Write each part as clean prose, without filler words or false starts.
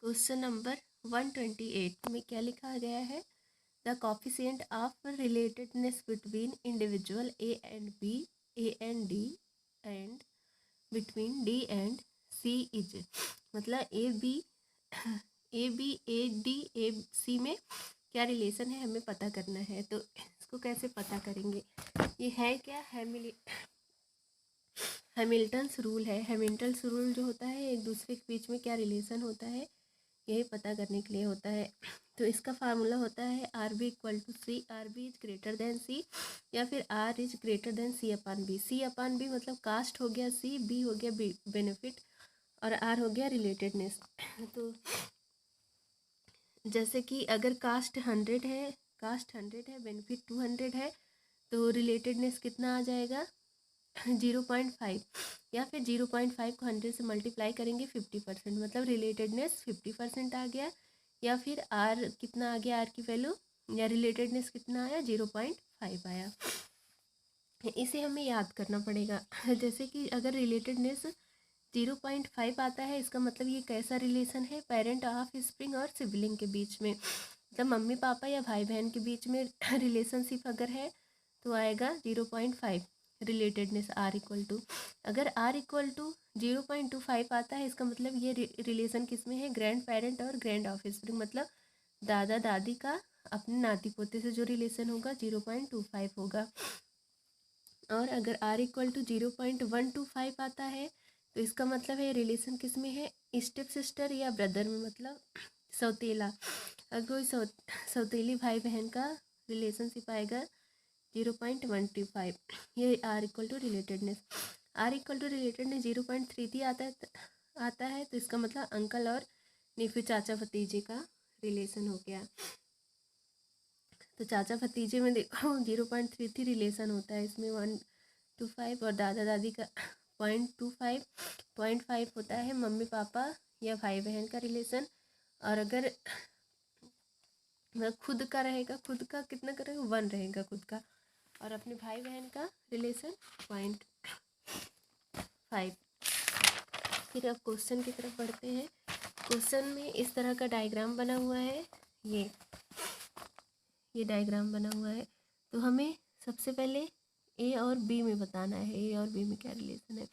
Question number 128 में क्या लिखा गया है? The coefficient of relatedness between individual A and B, A and D and between D and C is, मतलब A B A D A सी में क्या relation है हमें पता करना है। तो इसको कैसे पता करेंगे? ये है क्या? हैमिल्टन्स रूल है। हैमिल्टन्स रूल जो होता है एक दूसरे के बीच में क्या रिलेशन होता है यही पता करने के लिए होता है। तो इसका फार्मूला होता है R B equal to C, R B is greater than C, या फिर R is greater than C upon B. C upon B मतलब कास्ट हो गया सी, बी हो गया बेनिफिट, और आर हो गया रिलेटेडनेस। तो जैसे कि अगर कास्ट 100 है, बेनिफिट 200 है, तो रिलेटेडनेस कितना आ जाएगा? 0.5, या फिर 0.5 को 100 से मल्टीप्लाई करेंगे 50%, मतलब रिलेटेडनेस 50% आ गया। या फिर आर कितना आ गया? आर की वैल्यू या रिलेटेडनेस कितना आया? 0.5 आया। इसे हमें याद करना पड़ेगा। जैसे कि अगर रिलेटेडनेस 0.5 आता है, इसका मतलब ये कैसा रिलेशन है? पेरेंट ऑफ स्प्रिंग और सिबलिंग के बीच में, मतलब मम्मी पापा या भाई बहन के बीच में रिलेशनशिप अगर है तो आएगा 0.5 रिलेटेडनेस आर इक्वल टू। अगर आर इक्वल टू 0.25 आता है, इसका मतलब ये रिलेशन किस में है? ग्रैंड पेरेंट और ग्रैंड ऑफ स्प्रिंग, मतलब दादा दादी का अपने नाती पोते से जो रिलेशन होगा 0.25 होगा। और अगर आर इक्वल टू 0.125 आता है, तो इसका मतलब है रिलेशन किस में है? स्टेप सिस्टर या ब्रदर में, मतलब सौतेला। अगर कोई सौतेली भाई बहन का रिलेशनशिप आएगा 0.125, ये r equal to relatedness. R equal to relatedness 0.33 आता है, तो इसका मतलब अंकल और नेफ्यू चाचा भतीजे का रिलेशन हो गया। तो चाचा भतीजे में देखो 0.33 रिलेशन होता है, इसमें 125, और दादा दादी का 0.25 होता है मम्मी पापा या भाई बहन का रिलेशन। और अगर खुद का रहेगा, खुद का कितना करेगा? 1 रहेगा खुद का, और अपने भाई बहन का रिलेशन 0.5। फिर अब क्वेश्चन की तरफ बढ़ते हैं। क्वेश्चन में इस तरह का डायग्राम बना हुआ है, ये डायग्राम बना हुआ है। तो हमें सबसे पहले ए और बी में बताना है, ए और बी में क्या रिलेशन है।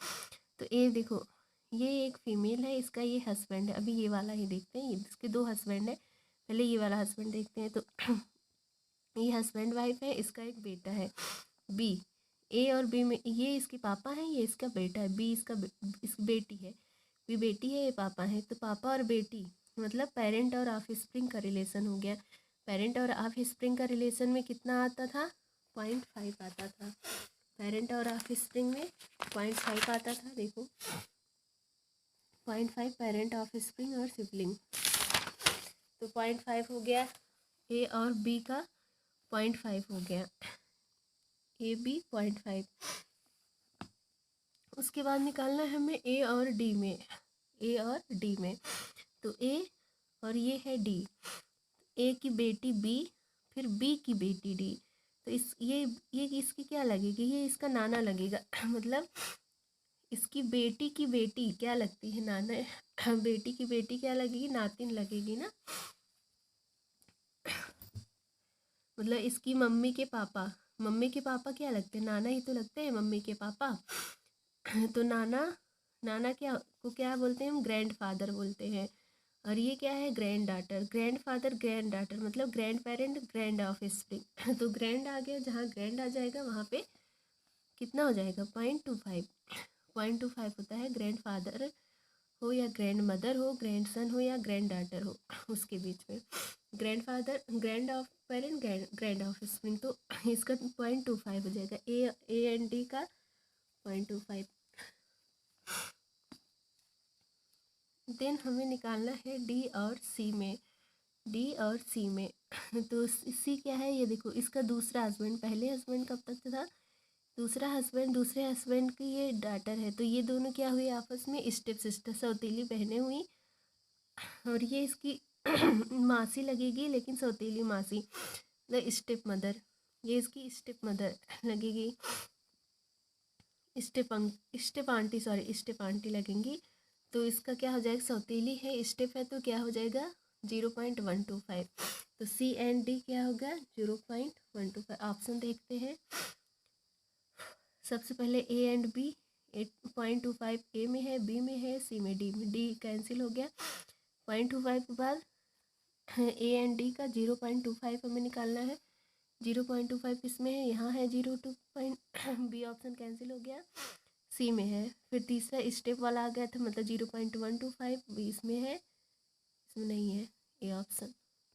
तो ए देखो, ये एक फीमेल है, इसका ये हस्बैंड है। अभी ये वाला ही देखते हैं, इसके 2 हस्बैंड है, पहले ये वाला हस्बैंड देखते हैं। तो ये हस्बैंड वाइफ है, इसका एक बेटा है बी। ए और बी में ये इसके पापा हैं, ये इसका बेटा है, बी इसकी बेटी है, बी बेटी है, ये पापा है। तो पापा और बेटी मतलब पेरेंट और ऑफ स्प्रिंग का रिलेशन हो गया। पेरेंट और ऑफ स्प्रिंग का रिलेशन में कितना आता था? 0.5 आता था। पेरेंट और ऑफ स्प्रिंग में 0.5 आता था। देखो 0.5 पेरेंट ऑफ स्प्रिंग और सिबलिंग, तो 0.5 हो गया। ए और बी का 0.5 हो गया, ए बी 0.5। उसके बाद निकालना है हमें ए और डी में, ए और डी में। तो ए और ये है डी, ए की बेटी बी, फिर बी की बेटी डी। तो ये इसकी क्या लगेगी? ये इसका नाना लगेगा। मतलब इसकी बेटी की बेटी क्या लगती है? नाना। बेटी की बेटी क्या लगेगी? नातिन लगेगी ना। मतलब इसकी मम्मी के पापा क्या लगते हैं? नाना ही तो लगते हैं मम्मी के पापा। तो नाना क्या बोलते हैं? हम ग्रैंड फादर बोलते हैं। और ये क्या है? Grand daughter. Grand father grand daughter मतलब grand parent grand offspring. तो ग्रैंड आ गया, जहाँ ग्रैंड आ जाएगा वहाँ पे कितना हो जाएगा? 0.25। 0.25 होता है ग्रैंड फादर हो या ग्रैंड मदर हो, ग्रैंड सन हो या ग्रैंड डाटर हो, उसके बीच में grand father grand of parent grand offspring. तो इसका 0.25 हो जाएगा, ए एंड डी का 0.25। देन हमें निकालना है डी और सी में, डी और सी में। तो सी क्या है? ये देखो, इसका दूसरा हस्बैंड, पहले हस्बैंड कब तक था? दूसरे हस्बैंड की ये डाटर है। तो ये दोनों क्या हुई? आपस में स्टेप सिस्टर, सौतेली बहनें हुई। और ये इसकी मासी लगेगी, लेकिन सौतेली मासी, द स्टेप मदर। ये इसकी स्टेप मदर लगेगी, स्टेप आंटी लगेंगी। तो इसका क्या हो जाएगा, सौतीली है स्टेप है तो क्या हो जाएगा 0.125। तो सी एंड डी क्या होगा 0.125। ऑप्शन देखते हैं। सबसे पहले ए एंड बी 8.25 ए में है, बी में है, सी में, डी में। डी कैंसिल हो गया। 0.25 के बाद ए एंड डी का 0.25 हमें निकालना है। 0.25 किसमें है, यहाँ है 0.2 बी ऑप्शन कैंसिल हो गया। सी में है। फिर तीसरा स्टेप वाला आ गया था, मतलब 0.125 बी इसमें है, इसमें नहीं है ए ऑप्शन।